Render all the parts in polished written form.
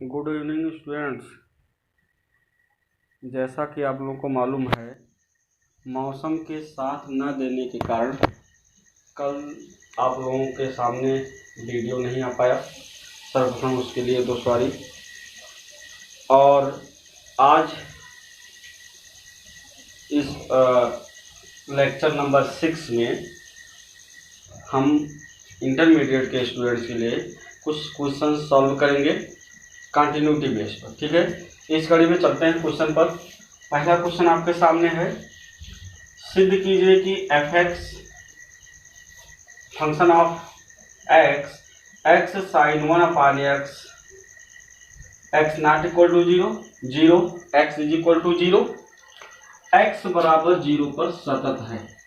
Good evening students. जैसा कि आप लोगों को मालूम है, मौसम के साथ न देने के कारण कल आप लोगों के सामने वीडियो नहीं आ पाया। सर्वप्रथम उसके लिए तो सॉरी। और आज इस लेक्चर नंबर 6 में हम इंटरमीडिएट के स्टूडेंट्स के लिए कुछ क्वेश्चन सॉल्व करेंगे कंटिन्यूटी बेस पर। ठीक है, इस कड़ी में चलते हैं क्वेश्चन पर। पहला क्वेश्चन आपके सामने है, सिद्ध कीजिए कि f(x) function of x sine 1/x x not equal to 0 x is equal to 0 x बराबर 0 पर सतत है।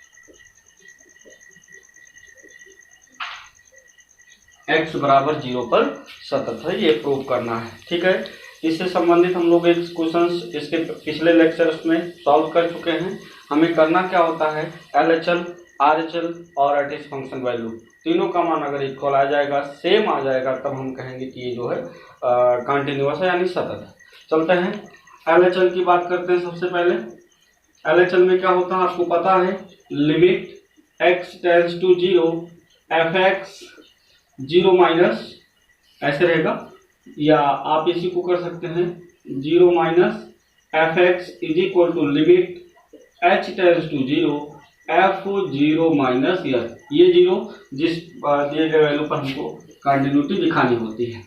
x बराबर 0 पर सतत है, ये प्रूव करना है। ठीक है, इससे संबंधित हम लोग एक क्वेश्चन इसके पिछले लेक्चर्स में सॉल्व कर चुके हैं। हमें करना क्या होता है, LHL, RHL और एटिस फंक्शन वैल्यू तीनों का मान अगर इक्वल आ जाएगा, सेम आ जाएगा, तब हम कहेंगे कि ये जो है कंटिन्यूअस है, यानी सतत है। चलते हैं LHL की बात करते हैं। सबसे पहले LHL में क्या होता है आपको पता है, limit x tends to 0 f(x) 0 minus ऐसे रहेगा, या आप इसी को कर सकते हैं 0 minus f(x) is equal to limit h tends to 0 f(0 minus h)। ये 0 जिस दिए गए वैल्यू पर हमको कंटिन्यूटी दिखानी होती है।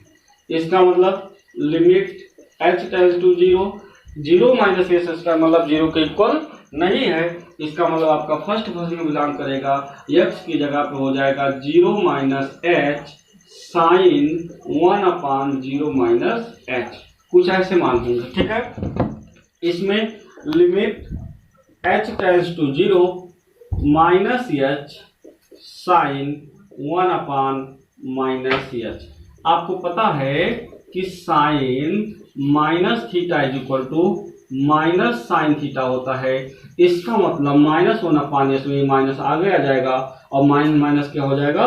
इसका मतलब limit h tends to 0 minus h, इसका मतलब 0 के इक्वल नहीं है। इसका मतलब आपका फर्स्ट पर्सन में बिलोंग करेगा, x की जगह पे हो जाएगा 0 minus h sine 1/0 minus h, कुछ ऐसे मान होंगे। ठीक है, इसमें limit h tends to 0 minus h sine 1/-h। आपको पता है कि sine minus theta is equal to minus sine theta होता है। इसका मतलब -1/h में माइनस आगे आ जाएगा और माइनस माइनस क्या हो जाएगा,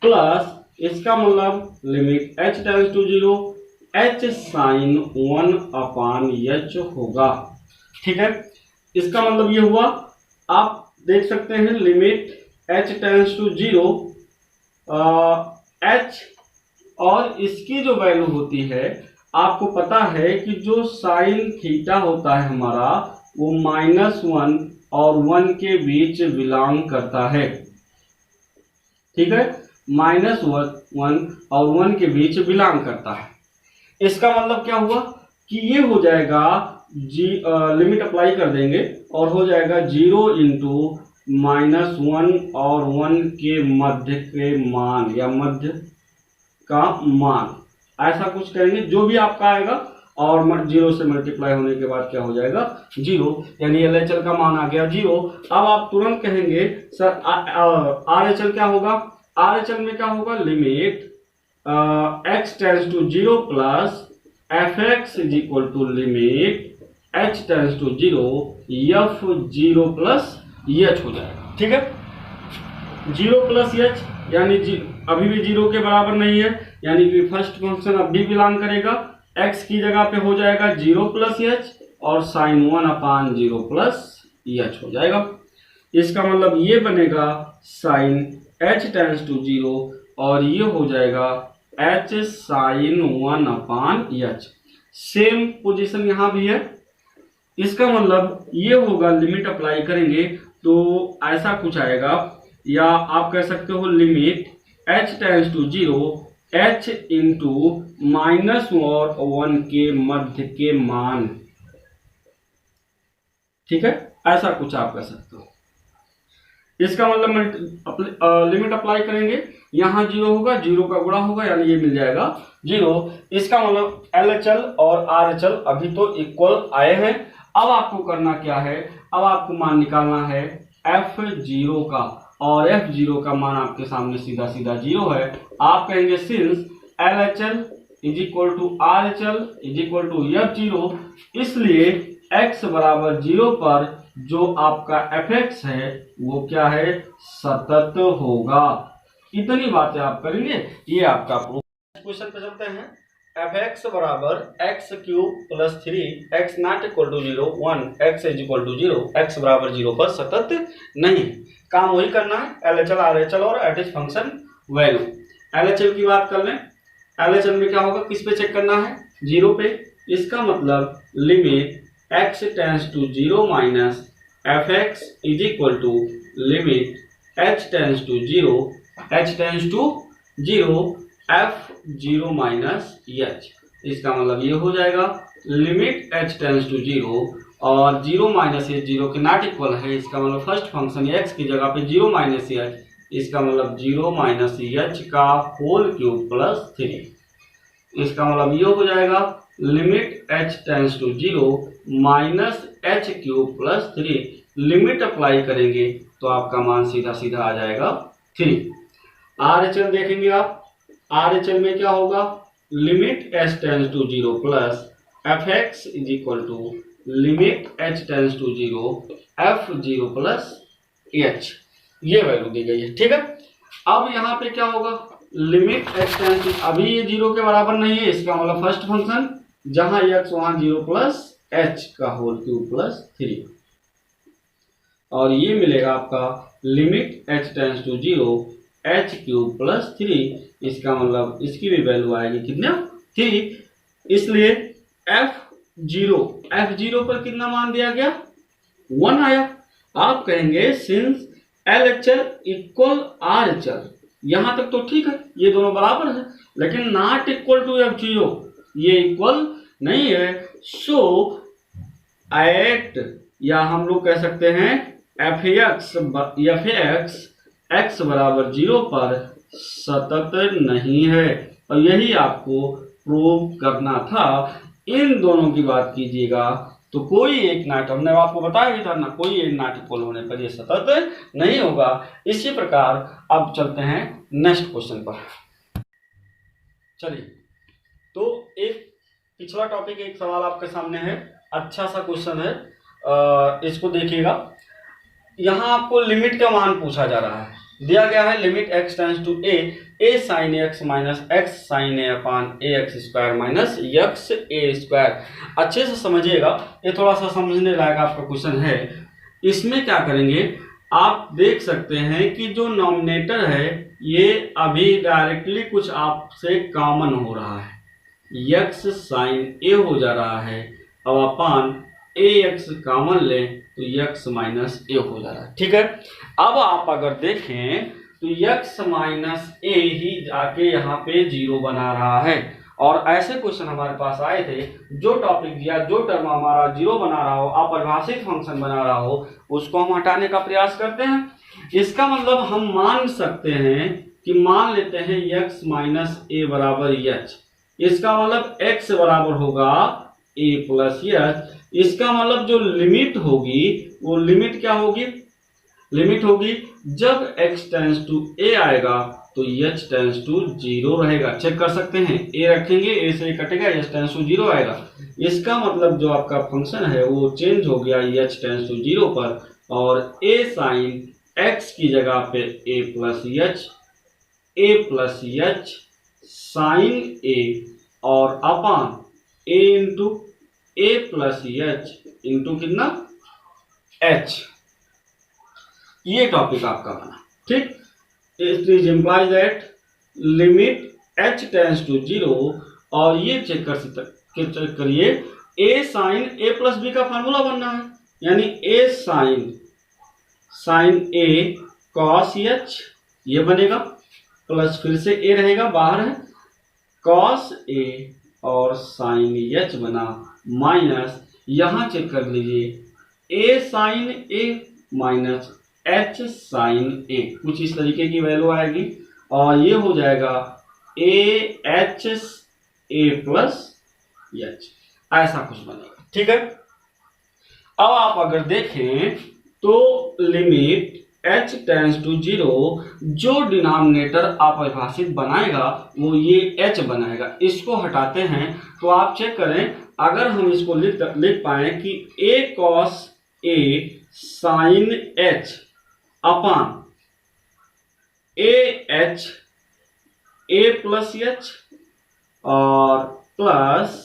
प्लस। इसका मतलब limit h tends to 0 h sine 1/h होगा। ठीक है, इसका मतलब ये हुआ, आप देख सकते हैं limit h tends to 0 h, और इसकी जो वैल्यू होती है, आपको पता है कि जो साइन थीटा होता है हमारा, वो -1 और 1 के बीच बिलोंग करता है। ठीक है, -1 और 1 के बीच बिलोंग करता है। इसका मतलब क्या हुआ कि ये हो जाएगा लिमिट अप्लाई कर देंगे और हो जाएगा 0 इंटू -1 और 1 के मध्य के मान, या मध्य का मान, ऐसा कुछ करेंगे जो भी आपका आएगा, और 0 से मल्टीप्लाई होने के बाद क्या हो जाएगा, 0, यानी LHL का मान आ गया 0। अब आप तुरंत कहेंगे सर RHL क्या होगा, RHL में क्या होगा, limit x tends to 0 plus f(x) is equal to limit h tends to 0 f(0 plus h) हो जाएगा। ठीक है, 0 प्लस h यानी अभी भी 0 के बराबर नहीं है, यानी कि फर्स्ट फंक्शन अब भी बिलोंग करेगा, x की जगह पे हो जाएगा 0 प्लस h और साइन 1/0 प्लस h हो जाएगा। इसका मतलब ये बनेगा साइन h टेंड्स टू 0 और ये हो जाएगा h sine 1/h। Same position यहाँ भी है। इसका मतलब ये होगा, लिमिट अप्लाई करेंगे तो ऐसा कुछ आएगा, या आप कह सकते हो limit h tends to 0 h into -1 और 1 के मध्य के मान। ठीक है, ऐसा कुछ आप कह सकते हो। इसका मतलब लिमिट अप्लाई करेंगे, यहाँ 0 होगा, 0 का गुणा होगा, यानी ये मिल जाएगा 0। इसका मतलब LHL और RHL अभी तो इक्वल आए हैं। अब आपको करना क्या है, अब आपको मान निकालना है f(0) का, और f(0) का मान आपके सामने सीधा सीधा 0 है। आप कहेंगे since LHL is equal to RHL is equal to f(0), इसलिए x बराबर 0 पर जो आपका f(x) है वो क्या है, सतत होगा। इतनी बातें आप करेंगे, ये आपका प्रूफ। क्वेश्चन पे चलते हैं। एफ एक्स बराबर x cube plus 3 x not equal to 0 1 x is equal to 0 x बराबर 0 पर सतत नहीं। काम वही करना है, LHL RHL और at is function value. LHL की बात कर लें, LHL में क्या होगा, किस पे चेक करना है, 0 पे। इसका मतलब limit x tends to 0 minus f x is equal to limit h tends to 0 f 0 minus h. इसका मतलब ये हो जाएगा लिमिट h टेंस टू 0 और 0 माइनस एच 0 के नॉट इक्वल है। इसका मतलब फर्स्ट फंक्शन x की जगह पे 0 माइनस एच, इसका मतलब 0 माइनस एच का होल क्यूब प्लस 3। इसका मतलब ये हो जाएगा limit h tends to 0 minus h cube plus 3। Limit apply करेंगे तो आपका मान सीधा सीधा आ जाएगा 3। RHL देखेंगे आप, RHL में क्या होगा, limit h tends to 0 plus f x is equal to limit h tends to 0 f 0 plus h. ये वैल्यू दी गई है, ठीक है। अब यहाँ पे क्या होगा, लिमिट h टेंस टू, अभी ये 0 के बराबर नहीं है, इसका मतलब फर्स्ट फंक्शन जहां x वहां 0 प्लस h का होल क्यूब प्लस 3, और ये मिलेगा आपका limit h tends to 0 h cube plus 3। इसका मतलब इसकी भी वैल्यू आएगी कितना, 3। इसलिए f0 पर कितना मान दिया गया, 1 आया। आप कहेंगे सिंस LHL इक्वल RHL, यहां तक तो ठीक है, ये दोनों बराबर है, लेकिन नॉट इक्वल टू f0, ये इक्वल नहीं है। सो एट, या हम लोग कह सकते हैं एफ एक्स x बराबर 0 पर सतत नहीं है, और यही आपको प्रूव करना था। इन दोनों की बात कीजिएगा तो कोई एक नॉट, हमने आपको बताया भी था ना, कोई एक नॉट इक्वल होने पर ये सतत नहीं होगा। इसी प्रकार अब चलते हैं नेक्स्ट क्वेश्चन पर। चलिए, तो एक पिछला टॉपिक, एक सवाल आपके सामने है, अच्छा सा क्वेश्चन है, इसको देखिएगा। यहाँ आपको लिमिट का मान पूछा जा रहा है, दिया गया है limit x tends to a sine x minus x sine a upon a x square minus x a square. अच्छे से समझिएगा, ये थोड़ा सा समझने लायक आपका क्वेश्चन है। इसमें क्या करेंगे, आप देख सकते हैं कि जो नॉमिनेटर है ये अभी डायरेक्टली कुछ आपसे कॉमन हो रहा है, x साइन a हो जा रहा है, अब अपान ए एक्स कॉमन लें तो x माइनस ए हो जा रहा है, ठीक है। अब आप अगर देखें तो x माइनस ए ही जाके यहाँ पे 0 बना रहा है, और ऐसे क्वेश्चन हमारे पास आए थे, जो टॉपिक दिया, जो टर्म हमारा 0 बना रहा हो, अपरिभाषित फंक्शन बना रहा हो, उसको हम हटाने का प्रयास करते हैं। इसका मतलब हम मान सकते हैं कि मान लेते हैं x माइनस ए बराबर h, इसका मतलब x बराबर होगा a प्लस एच। इसका मतलब जो लिमिट होगी वो लिमिट क्या होगी, लिमिट होगी जब x टेंस टू a आएगा तो h टेंस टू 0 रहेगा। चेक कर सकते हैं, a रखेंगे, a से कटेगा, h टेंस टू 0 आएगा। इसका मतलब जो आपका फंक्शन है वो चेंज हो गया h टेंस टू 0 पर, और a साइन x की जगह पे a plus h sine a और upon a into a plus h into कितना h। ये टॉपिक आपका बना, ठीक। It is implies that limit h tends to 0, और ये चेक करिए a sine a plus b का फार्मूला बनना है, यानी a sine a cos h, ये बनेगा, प्लस फिर से a रहेगा, बाहर है, कॉस a और साइन h बना, माइनस यहां चेक कर लीजिए a sine a minus h sine a, कुछ इस तरीके की वैल्यू आएगी, और ये हो जाएगा a h a plus h, ऐसा कुछ बनेगा, ठीक है। अब आप अगर देखें तो लिमिट h टेंस टू 0, जो डिनोमिनेटर अपरिभाषित बनाएगा वो ये h बनाएगा। इसको हटाते हैं तो आप चेक करें, अगर हम इसको लिख पाए कि a cos a sine h upon a h a plus h और plus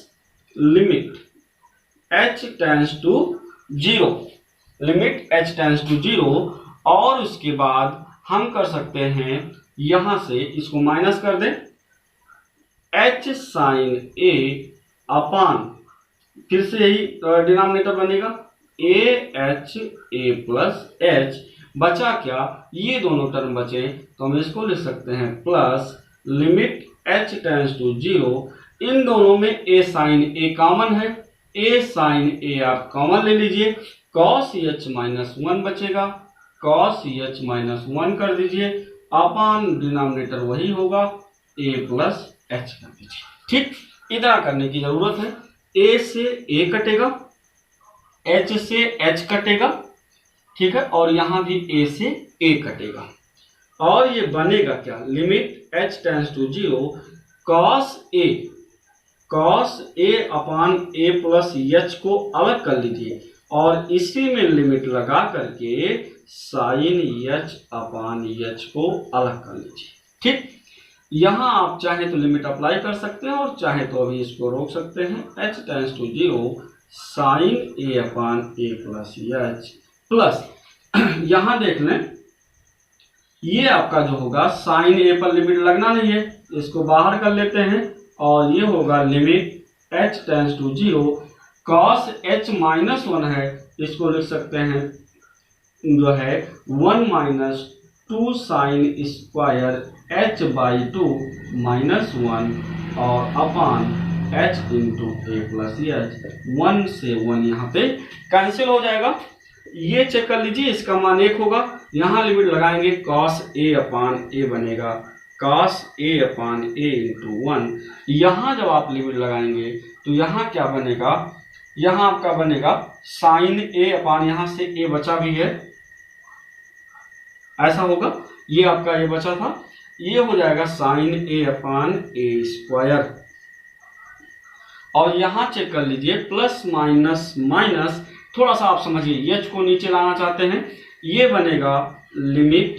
limit h tends to 0, limit h tends to 0। और उसके बाद हम कर सकते हैं यहां से इसको माइनस कर दें, h साइन a अपान, फिर से यही डिनोमिनेटर बनेगा AH A प्लस H। बचा क्या, ये दोनों टर्म बचे तो हम इसको लिख सकते हैं plus limit h tends to 0। इन दोनों में a साइन a कॉमन है, a साइन a आप कॉमन ले लीजिए, cos h माइनस 1 बचेगा, cos h माइनस 1 कर दीजिए, अपान डिनोमिनेटर वही होगा a प्लस h कर दीजिए। ठीक, इतना करने की जरूरत है। a से a कटेगा, h से h कटेगा, ठीक है, और यहां भी a से a कटेगा, और ये बनेगा क्या, limit h tends to 0 cos a upon a plus h को अलग कर लीजिए और इसी में लिमिट लगा करके साइन h अपान h को अलग कर लीजिए। ठीक, यहां आप चाहे तो लिमिट अप्लाई कर सकते हैं और चाहे तो अभी इसको रोक सकते हैं। h tends to 0 sine a upon a plus h plus यहां देख लें, ये आपका जो होगा साइन a पर लिमिट लगना नहीं है, इसको बाहर कर लेते हैं और ये होगा limit h tends to 0 cos h minus 1 है, इसको लिख सकते हैं जो है 1 minus 2 sine square h by 2 minus 1 और upon h into a plus h। 1 से 1 यहाँ पे कैंसिल हो जाएगा। ये चेक कर लीजिए, इसका मान 1 होगा, यहाँ लिमिट लगाएंगे cos a अपान a बनेगा cos a upon a into 1। यहाँ जब आप लिमिट लगाएंगे तो यहाँ क्या बनेगा, यहाँ आपका बनेगा साइन a अपान, यहाँ से a बचा भी है, ऐसा होगा, ये आपका a बचा था, ये हो जाएगा sine a upon a square. और यहाँ चेक कर लीजिए प्लस माइनस माइनस, थोड़ा सा आप समझिए, h को नीचे लाना चाहते हैं, ये बनेगा limit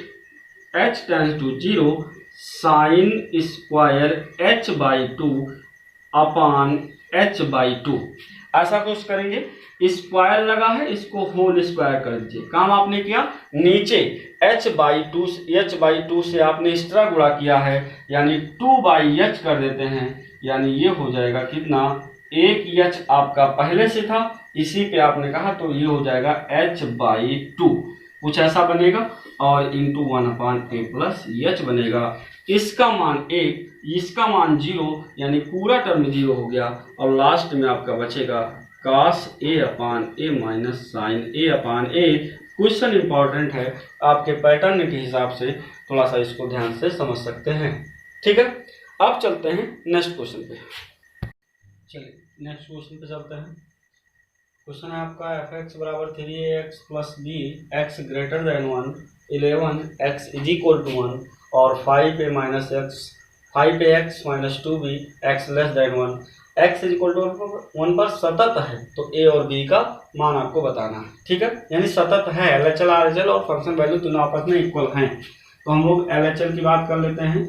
h tends to 0 sine square h by 2 upon h by 2। ऐसा कुछ करेंगे, स्क्वायर लगा है, इसको होल स्क्वायर कर दीजिए, काम आपने किया। नीचे h बाई 2 से आपने इस तरह गुणा किया है, यानी 2 बाई h कर देते हैं, यानी ये हो जाएगा कितना, एक h आपका पहले से था, इसी पे आपने कहा तो ये हो जाएगा h बाई 2, कुछ ऐसा बनेगा, और into 1 upon a plus h बनेगा। इसका मान 1, इसका मान 0, यानी पूरा टर्म 0 हो गया, और लास्ट में आपका बचेगा cos a upon a minus sine a upon a। Question important है, आपके पैटर्न के हिसाब से थोड़ा सा इसको ध्यान से समझ सकते हैं। ठीक है, अब चलते हैं नेक्स्ट क्वेश्चन पे। चलिए नेक्स्ट क्वेश्चन पे चलते हैं। क्वेश्चन है आपका f(x) बराबर 3ax plus b x greater than 1 11 x is equal to 1 और 5a x minus 2b x less than 1 x is equal to 1 पर सतत है, तो a और b का मान आपको बताना है। ठीक है, यानी सतत है, LHL RHL और फंक्शन वैल्यू दोनों आपस में इक्वल हैं, तो हम लोग LHL की बात कर लेते हैं।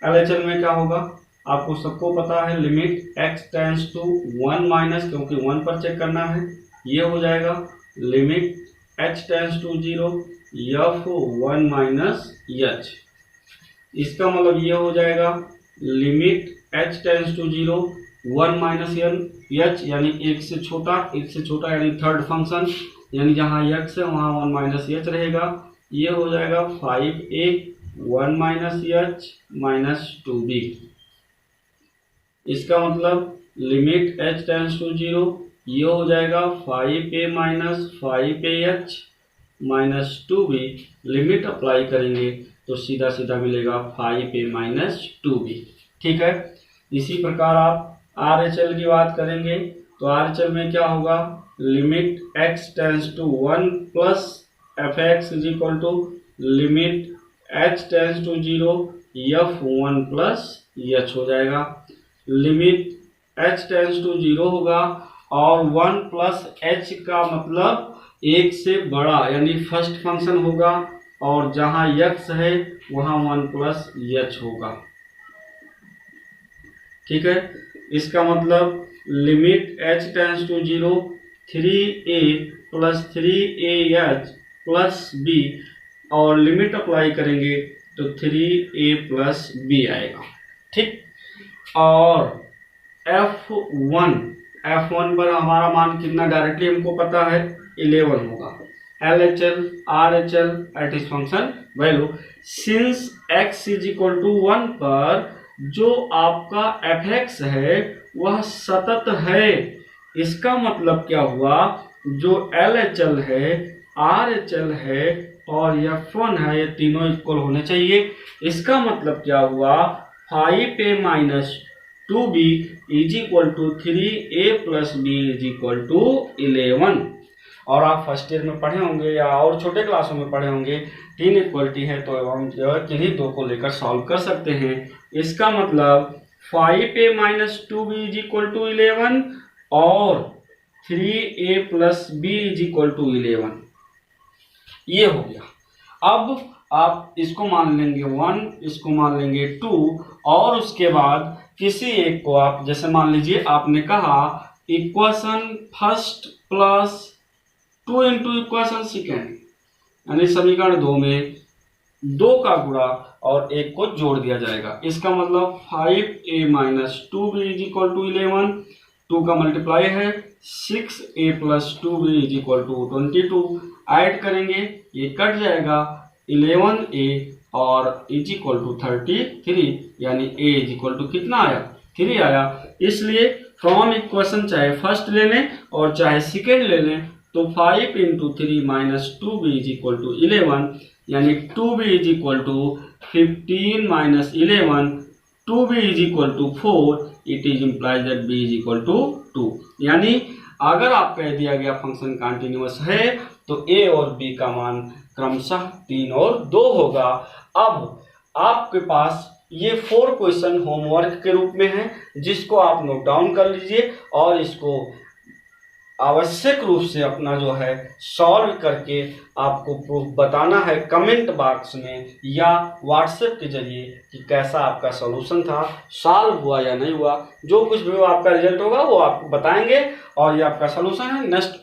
LHL में क्या होगा, आपको सबको पता है, limit x tends to 1 minus, क्योंकि 1 पर चेक करना है, ये हो जाएगा limit h tends to 0 f1 minus h। इसका मतलब ये हो जाएगा limit h tends to 0 1 minus h, यानी एक से छोटा यानी थर्ड फंक्शन, यानी जहाँ x है वहाँ 1 माइनस h रहेगा, ये हो जाएगा 5a 1 minus h minus 2b। इसका मतलब लिमिट h टेंड्स टू 0, ये हो जाएगा 5a minus 5ah minus 2b। Limit apply करेंगे तो सीधा सीधा मिलेगा 5a माइनस 2b। ठीक है, इसी प्रकार आप RHL की बात करेंगे तो RHL में क्या होगा, limit x tends to 1 plus fx is equal to limit h tends to 0 f1 plus h हो जाएगा। लिमिट h टेंड्स टू 0 होगा और 1 प्लस h का मतलब एक से बड़ा, यानी फर्स्ट फंक्शन होगा, और जहां x है वहां 1 प्लस h होगा। ठीक है, इसका मतलब limit h tends to 0 3a plus 3ah plus b, और लिमिट अप्लाई करेंगे तो 3a प्लस b आएगा। ठीक, और F1 पर हमारा मान कितना डायरेक्टली हमको पता है 11 होगा। LHL RHL एट इस function value since x is equal to 1 पर जो आपका fx है वह सतत है। इसका मतलब क्या हुआ, जो LHL है RHL है और F1 है ये तीनों इक्वल होने चाहिए। इसका मतलब क्या हुआ 5a minus 2b is equal to 3a plus b is equal to 11। और आप फर्स्ट ईयर में पढ़े होंगे या और छोटे क्लासों में पढ़े होंगे, तीन इक्वलिटी है तो हम जो है किन्हीं दो को लेकर सॉल्व कर सकते हैं। इसका मतलब 5a minus 2b is equal to 11 और 3a plus b is equal to 11, ये हो गया। अब आप इसको मान लेंगे 1, इसको मान लेंगे 2, और उसके बाद किसी एक को आप, जैसे मान लीजिए आपने कहा equation first plus 2 into equation second, यानी समीकरण 2 में 2 का गुणा और 1 को जोड़ दिया जाएगा। इसका मतलब 5a minus 2b is equal to 11, 2 का मल्टीप्लाई है 6a plus 2b is equal to 22, add करेंगे ये कट जाएगा 11a और इज इक्वल टू 33, यानी a इज इक्वल टू कितना आया 3 आया। इसलिए फ्रॉम इक्वेशन चाहे फर्स्ट ले लें और चाहे सेकेंड ले लें तो 5 into 3 minus 2b is equal to 11, यानी 2b is equal to 15 minus 11, 2b is equal to 4, it is implies that b is equal to 2। यानी अगर आप कह दिया गया फंक्शन कंटिन्यूअस है तो a और b का मान क्रमशः 3 और 2 होगा। अब आपके पास ये 4 क्वेश्चन होमवर्क के रूप में है, जिसको आप नोट डाउन कर लीजिए और इसको आवश्यक रूप से अपना जो है सॉल्व करके आपको प्रूफ बताना है कमेंट बॉक्स में या व्हाट्सएप के जरिए कि कैसा आपका सॉल्यूशन था, सॉल्व हुआ या नहीं हुआ। जो कुछ भी आपका रिजल्ट होगा वो आपको बताएंगे और ये आपका सॉल्यूशन है। नेक्स्ट